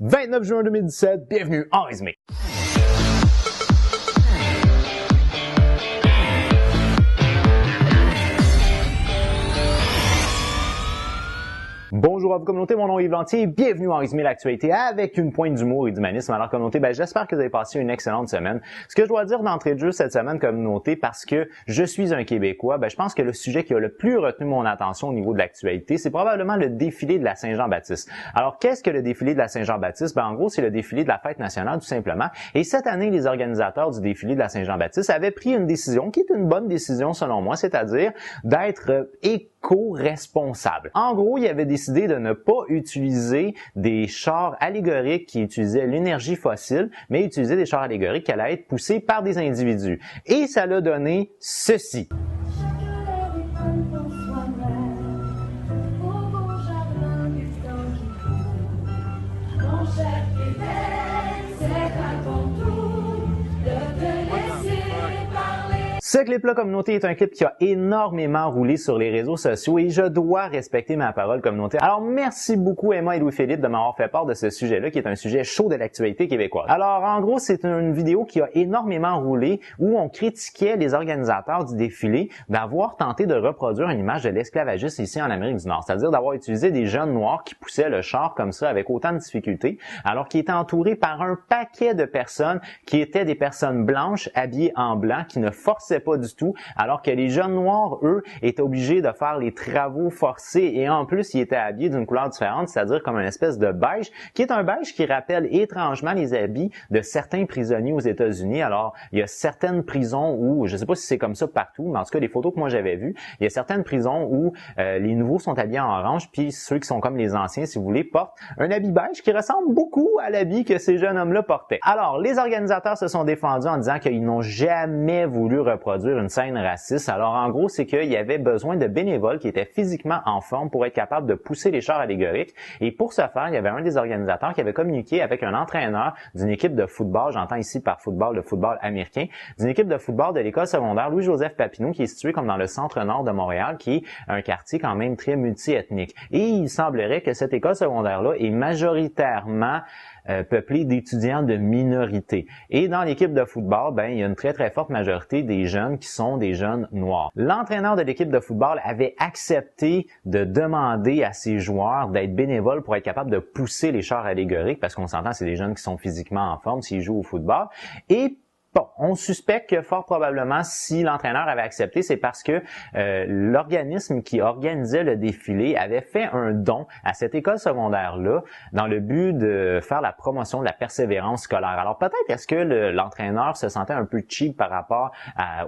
29 juin 2017, bienvenue en résumé. Bonjour à vous communauté, mon nom est Yves Lantier et bienvenue en résumé l'actualité avec une pointe d'humour et d'humanisme. Alors communauté, j'espère que vous avez passé une excellente semaine. Ce que je dois dire d'entrée de jeu cette semaine communauté, parce que je suis un Québécois, je pense que le sujet qui a le plus retenu mon attention au niveau de l'actualité, c'est probablement le défilé de la Saint-Jean-Baptiste. Alors qu'est-ce que le défilé de la Saint-Jean-Baptiste? En gros, c'est le défilé de la fête nationale tout simplement. Et cette année, les organisateurs du défilé de la Saint-Jean-Baptiste avaient pris une décision qui est une bonne décision selon moi, c'est-à-dire d'être éco-responsable. En gros, il avait décidé de ne pas utiliser des chars allégoriques qui utilisaient l'énergie fossile, mais utiliser des chars allégoriques qui allaient être poussés par des individus. Et ça l'a donné ceci. Ce clip-là, communauté, est un clip qui a énormément roulé sur les réseaux sociaux et je dois respecter ma parole, communauté. Alors, merci beaucoup Emma et Louis-Philippe de m'avoir fait part de ce sujet-là, qui est un sujet chaud de l'actualité québécoise. Alors, en gros, c'est une vidéo qui a énormément roulé où on critiquait les organisateurs du défilé d'avoir tenté de reproduire une image de l'esclavagisme ici en Amérique du Nord, c'est-à-dire d'avoir utilisé des jeunes noirs qui poussaient le char comme ça avec autant de difficultés, alors qu'ils étaient entourés par un paquet de personnes qui étaient des personnes blanches habillées en blanc qui ne forçaient pas du tout, alors que les jeunes noirs, eux, étaient obligés de faire les travaux forcés et en plus, ils étaient habillés d'une couleur différente, c'est-à-dire comme une espèce de beige, qui est un beige qui rappelle étrangement les habits de certains prisonniers aux États-Unis. Alors, il y a certaines prisons où, je sais pas si c'est comme ça partout, mais en tout cas, les photos que moi j'avais vues, il y a certaines prisons où les nouveaux sont habillés en orange, puis ceux qui sont comme les anciens, si vous voulez, portent un habit beige qui ressemble beaucoup à l'habit que ces jeunes hommes-là portaient. Alors, les organisateurs se sont défendus en disant qu'ils n'ont jamais voulu reproduire une scène raciste. Alors, en gros, c'est qu'il y avait besoin de bénévoles qui étaient physiquement en forme pour être capables de pousser les chars allégoriques. Et pour ce faire, il y avait un des organisateurs qui avait communiqué avec un entraîneur d'une équipe de football, j'entends ici par football le football américain, d'une équipe de football de l'école secondaire Louis-Joseph Papineau, qui est situé comme dans le centre-nord de Montréal, qui est un quartier quand même très multi-ethnique. Et il semblerait que cette école secondaire-là est majoritairement peuplé d'étudiants de minorité. Et dans l'équipe de football, il y a une très très forte majorité des jeunes qui sont des jeunes noirs. L'entraîneur de l'équipe de football avait accepté de demander à ses joueurs d'être bénévoles pour être capable de pousser les chars allégoriques, parce qu'on s'entend, c'est des jeunes qui sont physiquement en forme s'ils jouent au football. Et bon, on suspecte que fort probablement, si l'entraîneur avait accepté, c'est parce que l'organisme qui organisait le défilé avait fait un don à cette école secondaire-là dans le but de faire la promotion de la persévérance scolaire. Alors peut-être est-ce que l'entraîneur se sentait un peu cheap par rapport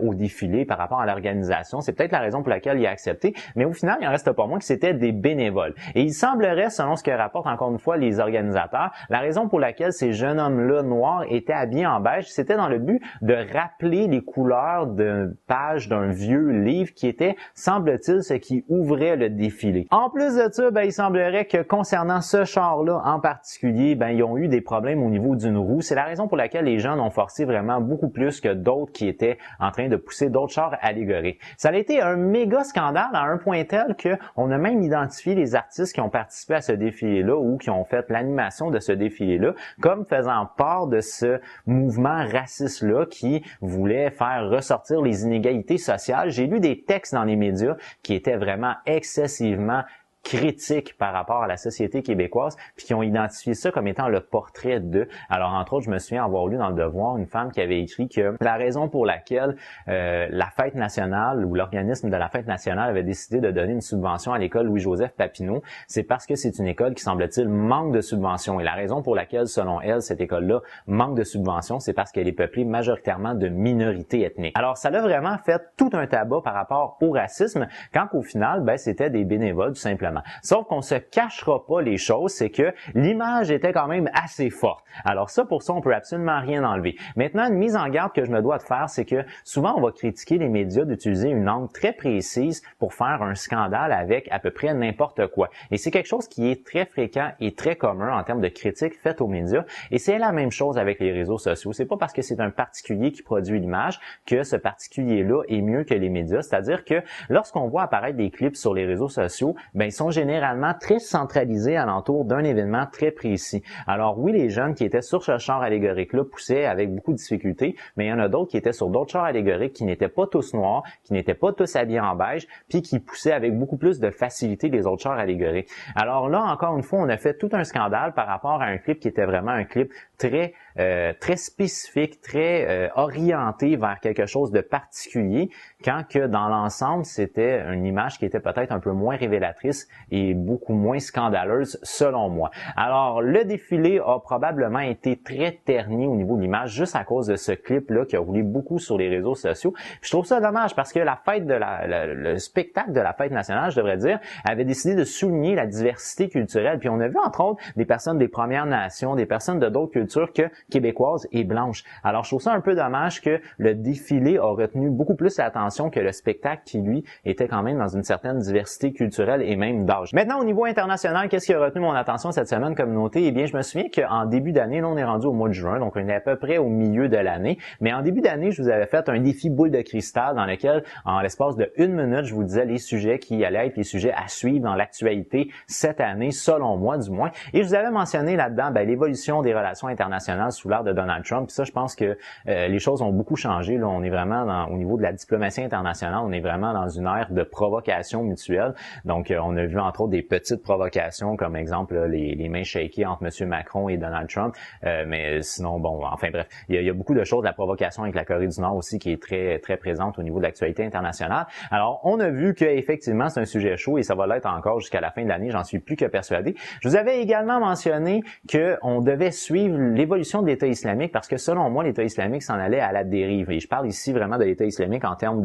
au défilé, par rapport à l'organisation. C'est peut-être la raison pour laquelle il a accepté, mais au final, il en reste pas moins que c'était des bénévoles. Et il semblerait, selon ce que rapportent encore une fois les organisateurs, la raison pour laquelle ces jeunes hommes-là noirs étaient habillés en beige, c'était dans le but de rappeler les couleurs d'une page d'un vieux livre qui était, semble-t-il, ce qui ouvrait le défilé. En plus de ça, il semblerait que concernant ce char-là en particulier, ils ont eu des problèmes au niveau d'une roue. C'est la raison pour laquelle les jeunes ont forcé vraiment beaucoup plus que d'autres qui étaient en train de pousser d'autres chars allégoriques. Ça a été un méga scandale à un point tel qu'on a même identifié les artistes qui ont participé à ce défilé-là ou qui ont fait l'animation de ce défilé-là comme faisant part de ce mouvement raciste-là qui voulait faire ressortir les inégalités sociales. J'ai lu des textes dans les médias qui étaient vraiment excessivement critiques par rapport à la société québécoise, puis qui ont identifié ça comme étant le portrait d'eux. Alors, entre autres, je me souviens avoir lu dans Le Devoir une femme qui avait écrit que la raison pour laquelle la fête nationale ou l'organisme de la fête nationale avait décidé de donner une subvention à l'école Louis-Joseph Papineau, c'est parce que c'est une école qui, semble-t-il, manque de subventions. Et la raison pour laquelle, selon elle, cette école-là manque de subventions, c'est parce qu'elle est peuplée majoritairement de minorités ethniques. Alors, ça l'a vraiment fait tout un tabac par rapport au racisme, quand qu'au final, c'était des bénévoles, tout simplement. Sauf qu'on se cachera pas les choses, c'est que l'image était quand même assez forte. Alors ça, pour ça, on peut absolument rien enlever. Maintenant, une mise en garde que je me dois de faire, c'est que souvent, on va critiquer les médias d'utiliser une langue très précise pour faire un scandale avec à peu près n'importe quoi. Et c'est quelque chose qui est très fréquent et très commun en termes de critiques faites aux médias. Et c'est la même chose avec les réseaux sociaux. C'est pas parce que c'est un particulier qui produit l'image que ce particulier-là est mieux que les médias. C'est-à-dire que lorsqu'on voit apparaître des clips sur les réseaux sociaux, ils sont sont généralement très centralisés alentour d'un événement très précis. Alors oui, les jeunes qui étaient sur ce char allégorique-là poussaient avec beaucoup de difficulté, mais il y en a d'autres qui étaient sur d'autres chars allégoriques qui n'étaient pas tous noirs, qui n'étaient pas tous habillés en beige, puis qui poussaient avec beaucoup plus de facilité que les autres chars allégoriques. Alors là, encore une fois, on a fait tout un scandale par rapport à un clip qui était vraiment un clip très spécifique, très orienté vers quelque chose de particulier, quand que dans l'ensemble, c'était une image qui était peut-être un peu moins révélatrice et beaucoup moins scandaleuse selon moi. Alors, le défilé a probablement été très terni au niveau de l'image juste à cause de ce clip-là qui a roulé beaucoup sur les réseaux sociaux. Puis je trouve ça dommage parce que la fête de le spectacle de la fête nationale, je devrais dire, avait décidé de souligner la diversité culturelle. Puis on a vu entre autres des personnes des Premières Nations, des personnes de d'autres cultures que québécoises et blanches. Alors je trouve ça un peu dommage que le défilé a retenu beaucoup plus l'attention que le spectacle qui, lui, était quand même dans une certaine diversité culturelle et même d'âge. Maintenant, au niveau international, qu'est-ce qui a retenu mon attention cette semaine comme noté? Eh bien, je me souviens qu'en début d'année, là, on est rendu au mois de juin, donc on est à peu près au milieu de l'année, mais en début d'année, je vous avais fait un défi boule de cristal dans lequel, en l'espace de 1 minute, je vous disais les sujets qui allaient être les sujets à suivre dans l'actualité cette année, selon moi du moins, et je vous avais mentionné là-dedans l'évolution des relations internationales sous l'ère de Donald Trump. Puis ça, je pense que les choses ont beaucoup changé. Là, on est vraiment au niveau de la diplomatie internationale, on est vraiment dans une ère de provocation mutuelle. Donc, on a vu entre autres des petites provocations, comme exemple là, les mains shakées entre M. Macron et Donald Trump. Mais sinon, bon, enfin bref, il y a beaucoup de choses. La provocation avec la Corée du Nord aussi qui est très très présente au niveau de l'actualité internationale. Alors, on a vu qu'effectivement, c'est un sujet chaud et ça va l'être encore jusqu'à la fin de l'année. J'en suis plus que persuadé. Je vous avais également mentionné qu'on devait suivre l'évolution de l'État islamique parce que selon moi, l'État islamique s'en allait à la dérive. Et je parle ici vraiment de l'État islamique en termes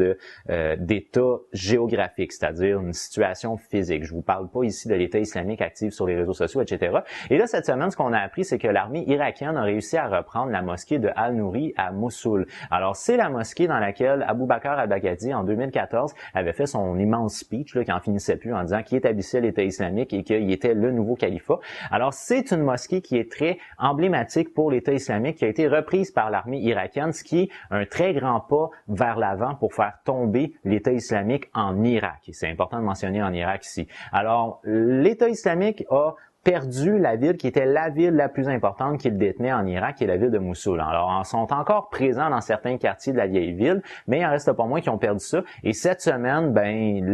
d'État géographique, c'est-à-dire une situation physique. Je vous parle pas ici de l'État islamique actif sur les réseaux sociaux, etc. Et là, cette semaine, ce qu'on a appris, c'est que l'armée irakienne a réussi à reprendre la mosquée de Al-Nouri à Mossoul. Alors, c'est la mosquée dans laquelle Abu Bakr al-Baghdadi, en 2014, avait fait son immense speech là, qui en finissait plus en disant qu'il établissait l'État islamique et qu'il était le nouveau califat. Alors, c'est une mosquée qui est très emblématique pour l'État islamique, qui a été reprise par l'armée irakienne, ce qui est un très grand pas vers l'avant pour faire tomber l'État islamique en Irak. Et c'est important de mentionner en Irak ici. Alors, l'État islamique a perdu la ville qui était la ville la plus importante qu'il détenait en Irak, qui est la ville de Mossoul. Alors, ils sont encore présents dans certains quartiers de la vieille ville, mais il en reste pas moins qui ont perdu ça. Et cette semaine,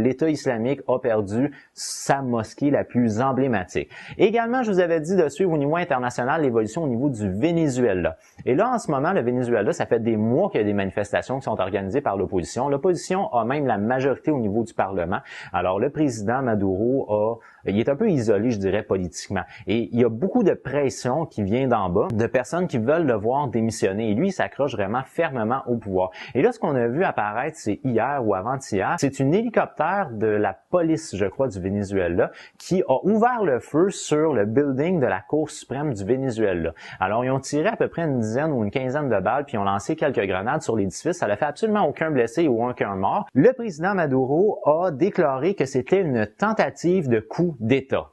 l'État islamique a perdu sa mosquée la plus emblématique. Également, je vous avais dit de suivre au niveau international l'évolution au niveau du Venezuela. Et là, en ce moment, le Venezuela, ça fait des mois qu'il y a des manifestations qui sont organisées par l'opposition. L'opposition a même la majorité au niveau du Parlement. Alors, le président Maduro il est un peu isolé, je dirais, politiquement. Et il y a beaucoup de pression qui vient d'en bas, de personnes qui veulent le voir démissionner. Et lui, il s'accroche vraiment fermement au pouvoir. Et là, ce qu'on a vu apparaître, c'est hier ou avant-hier, c'est une hélicoptère de la police, je crois, du Venezuela, qui a ouvert le feu sur le building de la Cour suprême du Venezuela. Alors, ils ont tiré à peu près une dizaine ou une quinzaine de balles, puis ils ont lancé quelques grenades sur l'édifice. Ça n'a fait absolument aucun blessé ou aucun mort. Le président Maduro a déclaré que c'était une tentative de coup d'État.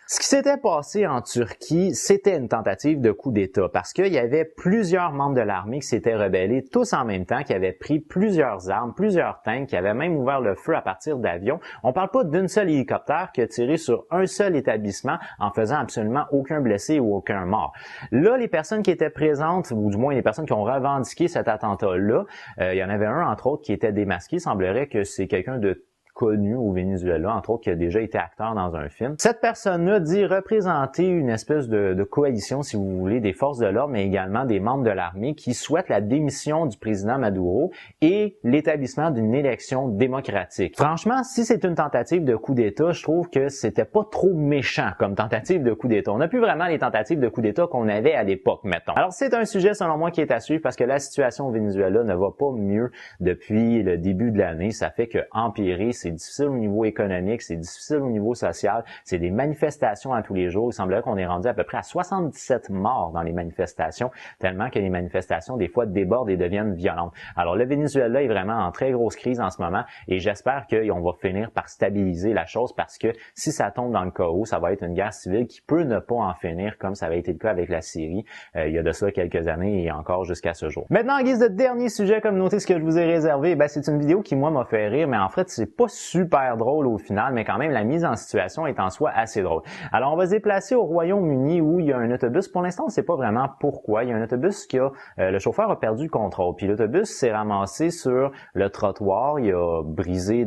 Ce qui s'était passé en Turquie, c'était une tentative de coup d'État parce qu'il y avait plusieurs membres de l'armée qui s'étaient rebellés tous en même temps, qui avaient pris plusieurs armes, plusieurs tanks, qui avaient même ouvert le feu à partir d'avions. On parle pas d'une seule hélicoptère qui a tiré sur un seul établissement en faisant absolument aucun blessé ou aucun mort. Là, les personnes qui étaient présentes, ou du moins les personnes qui ont revendiqué cet attentat-là, il y en avait un, entre autres, qui était démasqué. Il semblerait que c'est quelqu'un de connu au Venezuela, entre autres, qui a déjà été acteur dans un film. Cette personne-là dit représenter une espèce de coalition, si vous voulez, des forces de l'ordre, mais également des membres de l'armée qui souhaitent la démission du président Maduro et l'établissement d'une élection démocratique. Franchement, si c'est une tentative de coup d'État, je trouve que c'était pas trop méchant comme tentative de coup d'État. On n'a plus vraiment les tentatives de coup d'État qu'on avait à l'époque, mettons. Alors, c'est un sujet, selon moi, qui est à suivre parce que la situation au Venezuela ne va pas mieux depuis le début de l'année. Ça fait que empirer, c'est difficile au niveau économique, c'est difficile au niveau social, c'est des manifestations à tous les jours. Il semblerait qu'on est rendu à peu près à 77 morts dans les manifestations, tellement que les manifestations, des fois, débordent et deviennent violentes. Alors, le Venezuela est vraiment en très grosse crise en ce moment et j'espère qu'on va finir par stabiliser la chose parce que si ça tombe dans le chaos, ça va être une guerre civile qui peut ne pas en finir comme ça avait été le cas avec la Syrie il y a de ça quelques années et encore jusqu'à ce jour. Maintenant, en guise de dernier sujet comme noté, ce que je vous ai réservé, c'est une vidéo qui, moi, m'a fait rire, mais en fait, c'est pas super drôle au final, mais quand même la mise en situation est en soi assez drôle. Alors on va se déplacer au Royaume-Uni où il y a un autobus. Pour l'instant, on ne sait pas vraiment pourquoi. Il y a un autobus qui a, le chauffeur a perdu le contrôle. Puis l'autobus s'est ramassé sur le trottoir. Il a brisé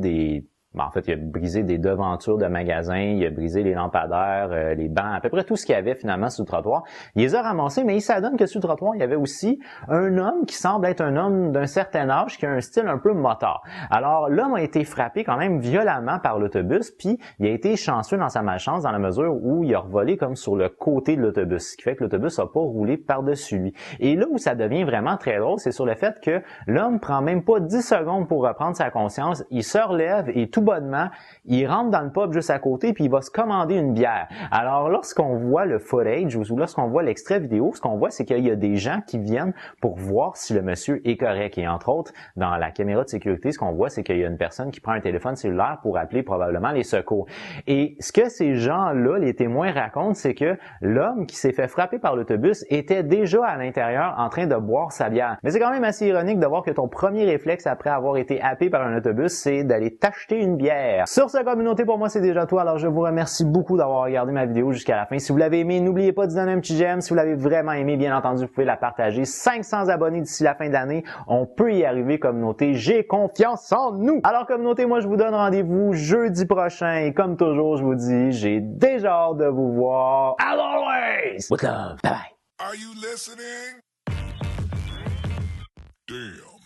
en fait, il a brisé des devantures de magasins, il a brisé les lampadaires, les bancs, à peu près tout ce qu'il y avait finalement sur le trottoir. Il les a ramassés, mais il s'adonne que sur le trottoir, il y avait aussi un homme qui semble être un homme d'un certain âge qui a un style un peu motard. Alors, l'homme a été frappé quand même violemment par l'autobus, puis il a été chanceux dans sa malchance dans la mesure où il a revolé comme sur le côté de l'autobus, ce qui fait que l'autobus n'a pas roulé par-dessus lui. Et là où ça devient vraiment très drôle, c'est sur le fait que l'homme prend même pas 10 secondes pour reprendre sa conscience, il se relève et tout bonnement, il rentre dans le pub juste à côté puis il va se commander une bière. Alors lorsqu'on voit le footage ou lorsqu'on voit l'extrait vidéo, ce qu'on voit c'est qu'il y a des gens qui viennent pour voir si le monsieur est correct. Et entre autres, dans la caméra de sécurité, ce qu'on voit c'est qu'il y a une personne qui prend un téléphone cellulaire pour appeler probablement les secours. Et ce que ces gens-là, les témoins racontent, c'est que l'homme qui s'est fait frapper par l'autobus était déjà à l'intérieur en train de boire sa bière. Mais c'est quand même assez ironique de voir que ton premier réflexe après avoir été happé par un autobus, c'est d'aller t'acheter une bière. Sur cette communauté, pour moi, c'est déjà tout. Alors, je vous remercie beaucoup d'avoir regardé ma vidéo jusqu'à la fin. Si vous l'avez aimé, n'oubliez pas de donner un petit j'aime. Si vous l'avez vraiment aimé, bien entendu, vous pouvez la partager. 500 abonnés d'ici la fin de l'année. On peut y arriver, communauté. J'ai confiance en nous. Alors, communauté, moi, je vous donne rendez-vous jeudi prochain. Et comme toujours, je vous dis, j'ai déjà hâte de vous voir. As always, with love. Bye bye. Are you listening? Damn.